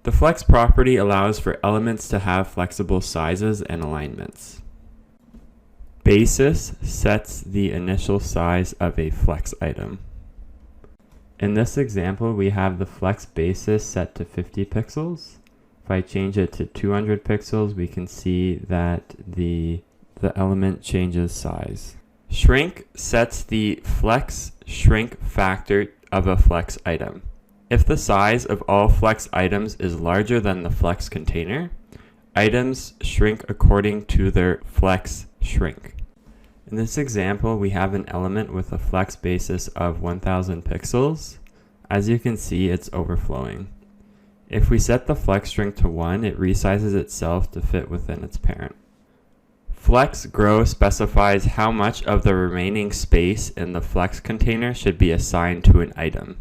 The flex property allows for elements to have flexible sizes and alignments. Basis sets the initial size of a flex item. In this example, we have the flex basis set to 50 pixels. If I change it to 200 pixels, we can see that the element changes size. Shrink sets the flex shrink factor of a flex item. If the size of all flex items is larger than the flex container, items shrink according to their flex shrink. In this example, we have an element with a flex basis of 1000 pixels. As you can see, it's overflowing. If we set the flex shrink to 1, it resizes itself to fit within its parent. Flex grow specifies how much of the remaining space in the flex container should be assigned to an item.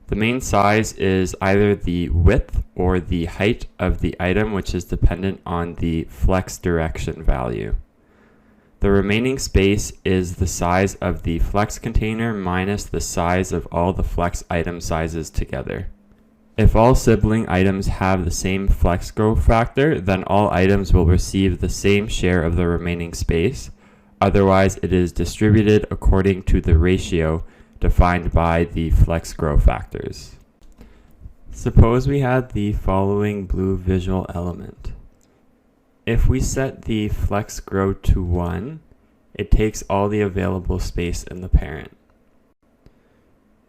The main size is either the width or the height of the item, which is dependent on the flex direction value. The remaining space is the size of the flex container minus the size of all the flex item sizes together. If all sibling items have the same flex growth factor, then all items will receive the same share of the remaining space. Otherwise, it is distributed according to the ratio defined by the flex growth factors. Suppose we had the following blue visual element. If we set the flex grow to 1, it takes all the available space in the parent.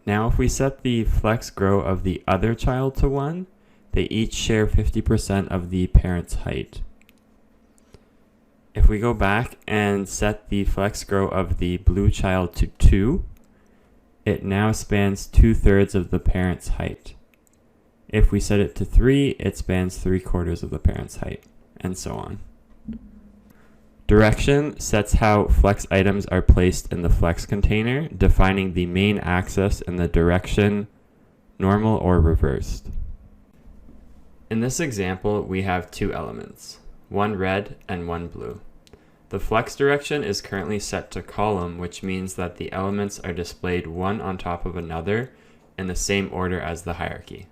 Now if we set the flex grow of the other child to 1, they each share 50% of the parent's height. If we go back and set the flex grow of the blue child to 2, it now spans 2/3 of the parent's height. If we set it to 3, it spans 3/4 of the parent's height, and so on. Direction sets how flex items are placed in the flex container, defining the main axis in the direction normal or reversed. In this example, we have two elements, one red and one blue. The flex direction is currently set to column, which means that the elements are displayed one on top of another in the same order as the hierarchy.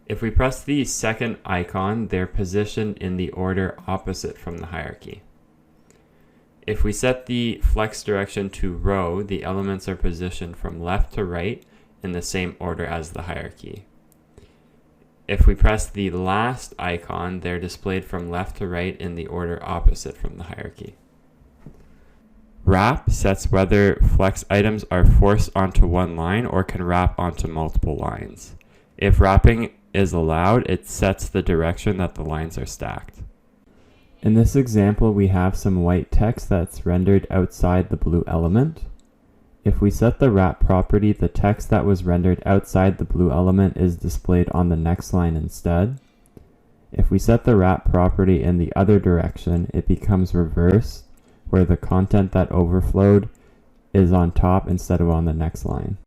If we press the second icon, they're positioned in the order opposite from the hierarchy. If we set the flex direction to row, the elements are positioned from left to right in the same order as the hierarchy. If we press the last icon, they're displayed from left to right in the order opposite from the hierarchy. Wrap sets whether flex items are forced onto one line or can wrap onto multiple lines. If wrapping is allowed, it sets the direction that the lines are stacked. In this example, we have some white text that's rendered outside the blue element. If we set the wrap property, the text that was rendered outside the blue element is displayed on the next line instead. If we set the wrap property in the other direction, it becomes reversed, where the content that overflowed is on top instead of on the next line.